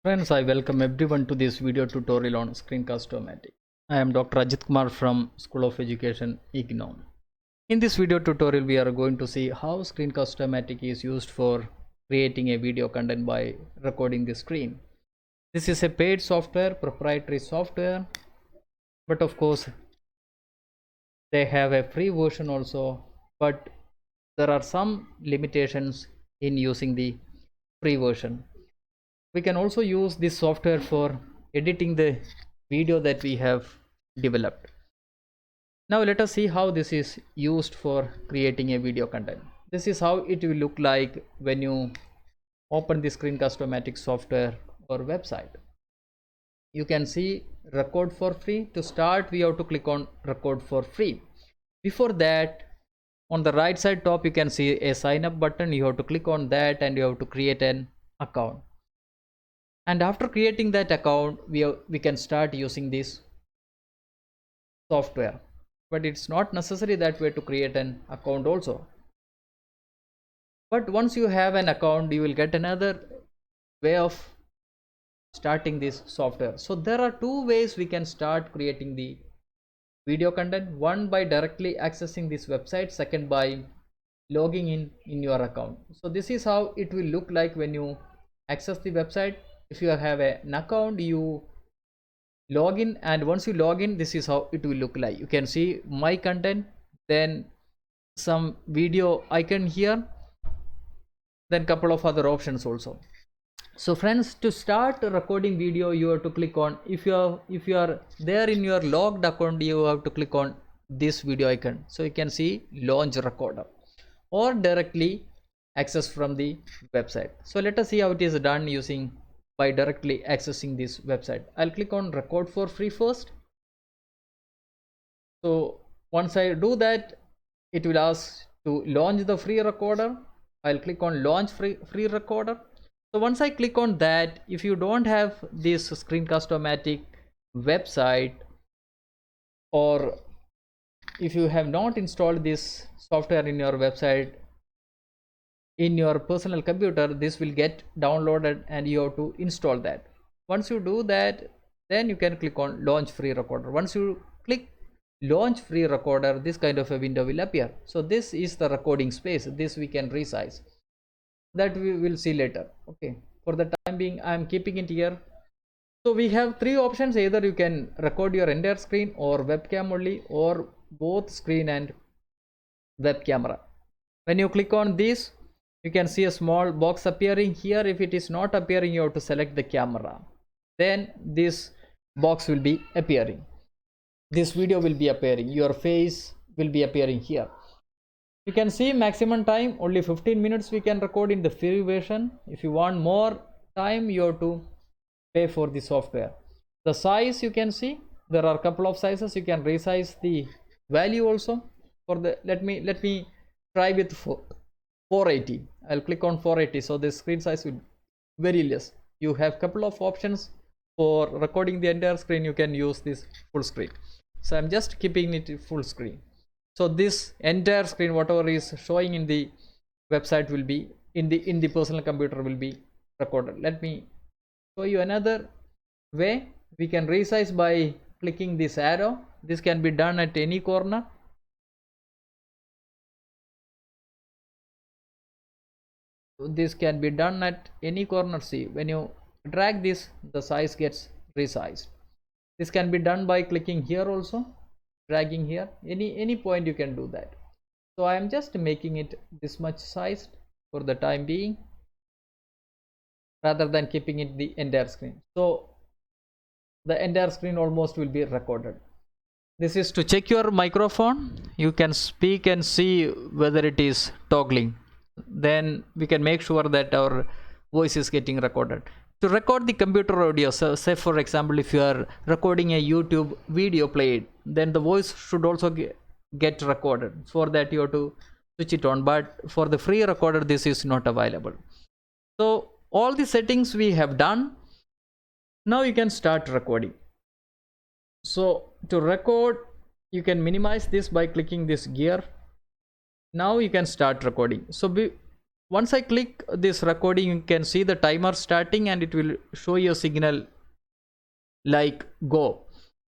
Friends, I welcome everyone to this video tutorial on Screencast-O-Matic. I am Dr. Ajit Kumar from School of Education, IGNOU. In this video tutorial, we are going to see how Screencast-O-Matic is used for creating a video content by recording the screen. This is a paid software, proprietary software, but of course, they have a free version also, but there are some limitations in using the free version. We can also use this software for editing the video that we have developed. Now let us see how this is used for creating a video content. This is how it will look like when you open the Screencast-O-Matic software or website. You can see record for free. To start, we have to click on record for free. Before that, on the right side top, you can see a sign up button. You have to click on that and you have to create an account. And after creating that account, we can start using this software, but it's not necessary that way to create an account also. But once you have an account, you will get another way of starting this software. So there are two ways we can start creating the video content. One, by directly accessing this website. Second, by logging in your account. So this is how it will look like when you access the website. If you have an account, you log in, and once you log in, this is how it will look like. You can see my content, then some video icon here, then couple of other options also. So friends, to start recording video, you have to click on, if you are there in your logged account, you have to click on this video icon. So you can see launch recorder, or directly access from the website. So let us see how it is done using by directly accessing this website. I'll click on record for free first. So once I do that, it will ask to launch the free recorder. I'll click on launch free recorder. So once I click on that, if you don't have this Screencast-O-Matic website, or if you have not installed this software in your website, in your personal computer, this will get downloaded and you have to install that. Once you do that, then you can click on launch free recorder. Once you click launch free recorder, this kind of a window will appear. So this is the recording space. This we can resize, that we will see later. Okay, for the time being, I am keeping it here. So we have three options. Either you can record your entire screen, or webcam only, or both screen and web camera. When you click on this, you can see a small box appearing here. If it is not appearing, you have to select the camera, then this box will be appearing, this video will be appearing, your face will be appearing here. You can see maximum time only 15 minutes we can record in the free version. If you want more time, you have to pay for the software. The size, you can see there are a couple of sizes. You can resize the value also. For the let me try with 480. I'll click on 480. So the screen size will be very less. You have couple of options for recording the entire screen. You can use this full screen. So I'm just keeping it full screen. So this entire screen, whatever is showing in the website, will be in the personal computer will be recorded. Let me show you another way. We can resize by clicking this arrow. This can be done at any corner. This can be done at any corner. See, when you drag this, the size gets resized. This can be done by clicking here also, dragging here, any point you can do that. So I am just making it this much sized for the time being, rather than keeping it the entire screen. So the entire screen almost will be recorded. This is to check your microphone. You can speak and see whether it is toggling. Then we can make sure that our voice is getting recorded. To record the computer audio, so say for example, if you are recording a YouTube video played, then the voice should also get recorded. For that, you have to switch it on, but for the free recorder, this is not available. So all the settings we have done. Now you can start recording. So to record, you can minimize this by clicking this gear. Now you can start recording. So once I click this recording, you can see the timer starting and it will show you a signal like go.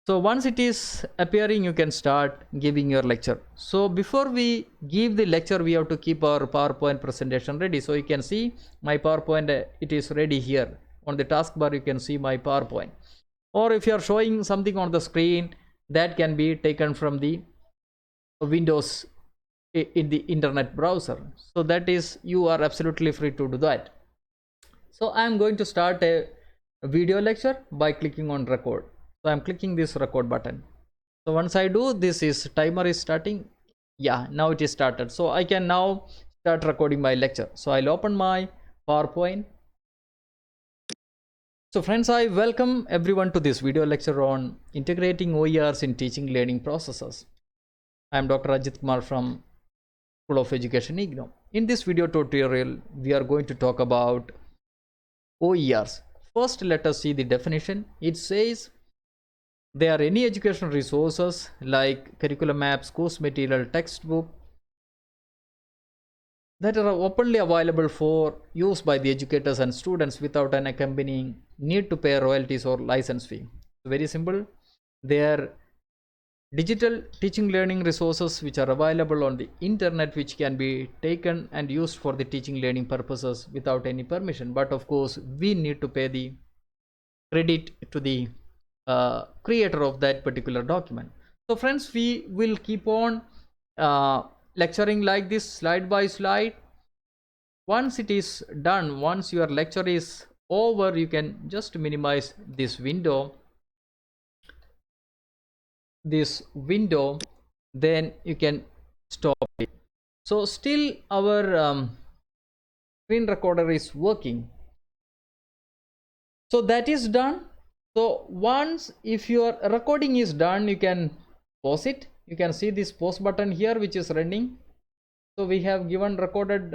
So once it is appearing, you can start giving your lecture. So before we give the lecture, we have to keep our PowerPoint presentation ready. So you can see my PowerPoint, it is ready here. On the taskbar, you can see my PowerPoint. Or if you are showing something on the screen, that can be taken from the Windows in the internet browser. So that is, you are absolutely free to do that. So I am going to start a video lecture by clicking on record. So I'm clicking this record button. So once I do, this is timer is starting. Yeah, now it is started. So I can now start recording my lecture. So I'll open my PowerPoint. So friends, I welcome everyone to this video lecture on integrating OERs in teaching learning processes. I am Dr. Ajit Kumar from School of Education, IGNOU. In this video tutorial, we are going to talk about OERs. First, let us see the definition. It says they are any educational resources like curriculum maps, course material, textbook that are openly available for use by the educators and students without an accompanying need to pay royalties or license fee. Very simple. They are digital teaching learning resources which are available on the internet, which can be taken and used for the teaching learning purposes without any permission. But of course, we need to pay the credit to the creator of that particular document. So friends, we will keep on lecturing like this, slide by slide. Once it is done, once your lecture is over, you can just minimize this window, then you can stop it. So still our screen recorder is working. So that is done. So once if your recording is done, you can pause it. You can see this pause button here which is running. So we have recorded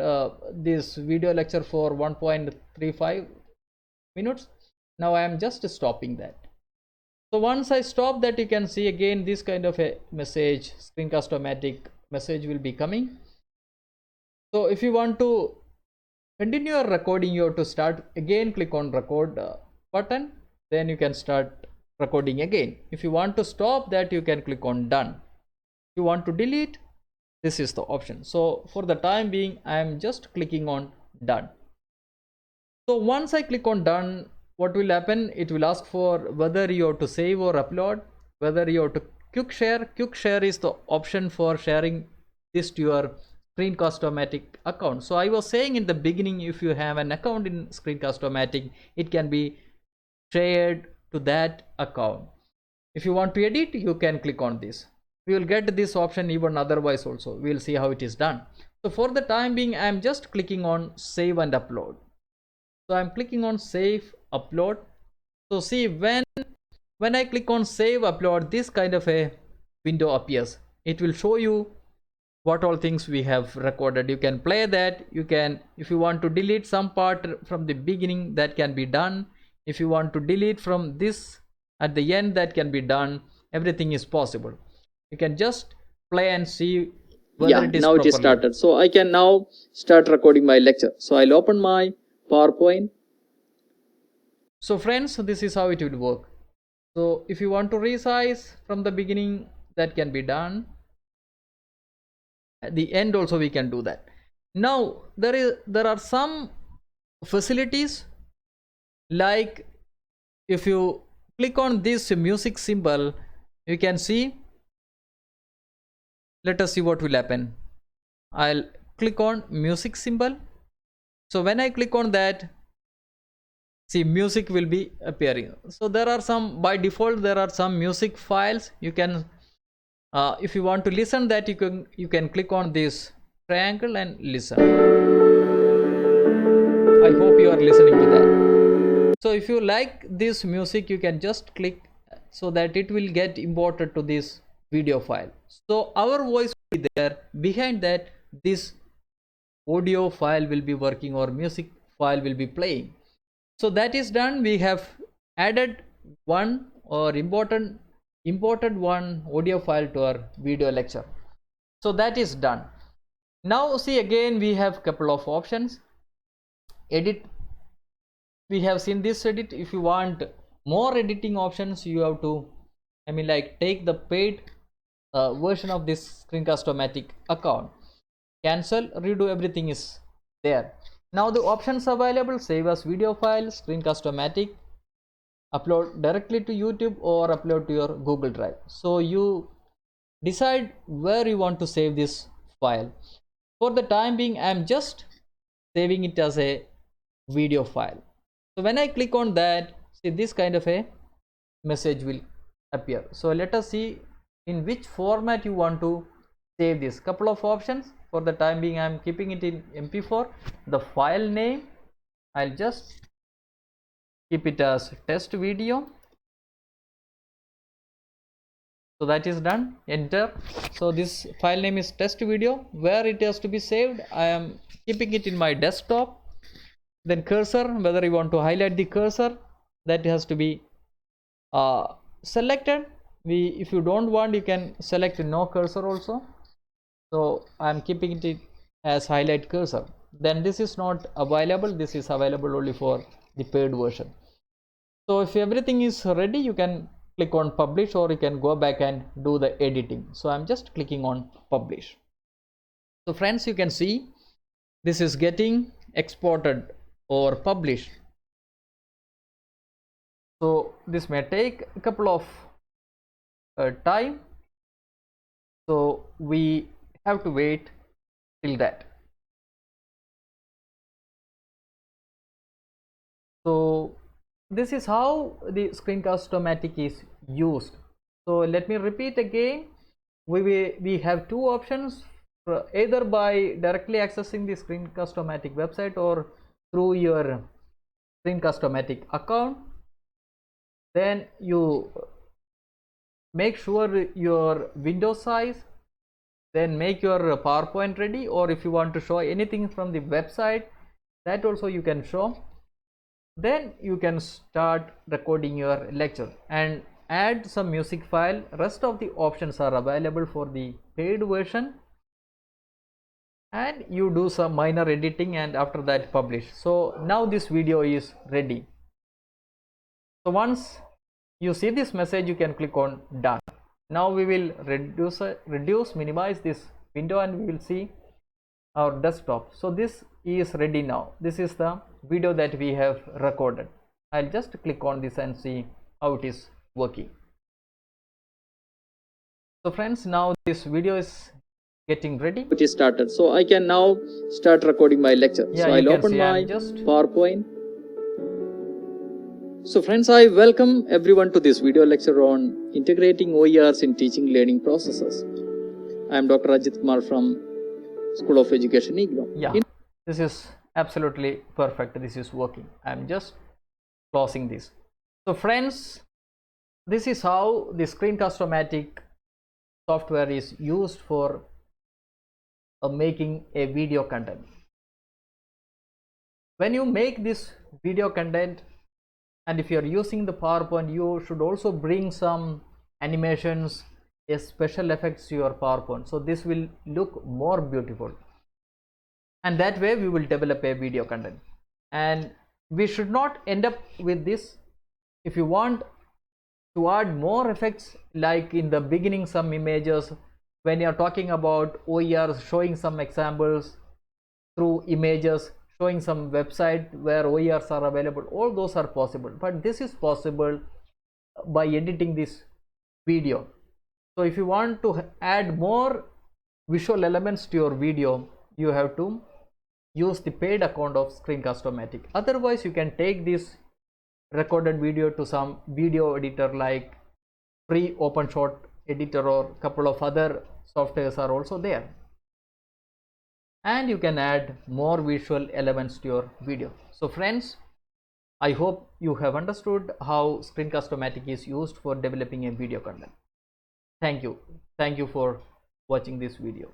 this video lecture for 1.35 minutes. Now I am just stopping that. So once I stop that, you can see again this kind of a message, screencast-o-matic message will be coming. So if you want to continue your recording, you have to start again, click on record button, then you can start recording again. If you want to stop that, you can click on done. If you want to delete, this is the option. So for the time being, I am just clicking on done. So once I click on done, what will happen? It will ask for whether you have to save or upload, whether you have to quick share. Quick share is the option for sharing this to your Screencast-o-matic account. So I was saying in the beginning, if you have an account in Screencast-o-matic, it can be shared to that account. If you want to edit, you can click on this. We will get this option even otherwise also. We will see how it is done. So for the time being, I am just clicking on save and upload. So I'm clicking on save upload. So see, when I click on save upload, this kind of a window appears. It will show you what all things we have recorded. You can play that. You can, if you want to delete some part from the beginning, that can be done. If you want to delete from this at the end, that can be done. Everything is possible. You can just play and see whether it is now properly. It is started. So I can now start recording my lecture. So I'll open my PowerPoint. So friends, this is how it will work. So if you want to resize from the beginning, that can be done. At the end also we can do that. Now there are some facilities, like if you click on this music symbol, you can see, let us see what will happen. I'll click on music symbol. So when I click on that, see, music will be appearing. So there are some, by default there are some music files. You can if you want to listen that, you can click on this triangle and listen. I hope you are listening to that. So if you like this music, you can just click so that it will get imported to this video file. So our voice will be there. Behind that, this audio file will be working or music file will be playing. So that is done. We have added one or imported one audio file to our video lecture. So that is done. Now see, again we have couple of options. Edit, we have seen this edit. If you want more editing options, you have to, like, take the paid version of this Screencast-O-Matic account, cancel, redo, everything is there. Now the options available: save as video file, Screencast-O-Matic, upload directly to YouTube, or upload to your Google Drive. So you decide where you want to save this file. For the time being, I am just saving it as a video file. So when I click on that, see, this kind of a message will appear. So let us see in which format you want to save this. Couple of options. For the time being, I am keeping it in MP4. The file name, I'll just keep it as test video. So that is done. Enter. So this file name is test video. Where it has to be saved, I am keeping it in my desktop. Then cursor, whether you want to highlight the cursor, that has to be selected. If you don't want, you can select no cursor also. So I am keeping it as highlight cursor. Then this is not available. This is available only for the paid version. So if everything is ready, you can click on publish, or you can go back and do the editing. So I'm just clicking on publish. So friends, you can see this is getting exported or published. So this may take a couple of time. So we have to wait till that. So this is how the Screencast-O-Matic is used. So let me repeat again. We have two options, either by directly accessing the Screencast-O-Matic website or through your Screencast-O-Matic account. Then you make sure your window size, then make your PowerPoint ready, or if you want to show anything from the website, that also you can show. Then you can start recording your lecture and add some music file. Rest of the options are available for the paid version, and you do some minor editing, and after that publish. So now this video is ready. So once you see this message, you can click on done. Now we will minimize this window, and we will see our desktop. So this is ready now. This is the video that we have recorded. I'll just click on this and see how it is working. So friends, now this video is getting ready. It is started. So I can now start recording my lecture. Yeah, so I'll open my PowerPoint. So friends, I welcome everyone to this video lecture on integrating OERs in teaching learning processes. I am Dr. Ajit Kumar from School of Education, IGNOU. Yeah, this is absolutely perfect. This is working. I am just closing this. So friends, this is how the Screencast-O-Matic software is used for making a video content. When you make this video content, and if you are using the PowerPoint, you should also bring some animations, special effects to your PowerPoint. So this will look more beautiful, and that way we will develop a video content. And we should not end up with this. If you want to add more effects, like in the beginning some images, when you are talking about OERs, showing some examples through images, showing some website where OERs are available, all those are possible. But this is possible by editing this video. So if you want to add more visual elements to your video, you have to use the paid account of Screencast-O-Matic. Otherwise, you can take this recorded video to some video editor like free OpenShot editor, or a couple of other softwares are also there, and you can add more visual elements to your video. So friends, I hope you have understood how Screencast-O-Matic is used for developing a video content. Thank you for watching this video.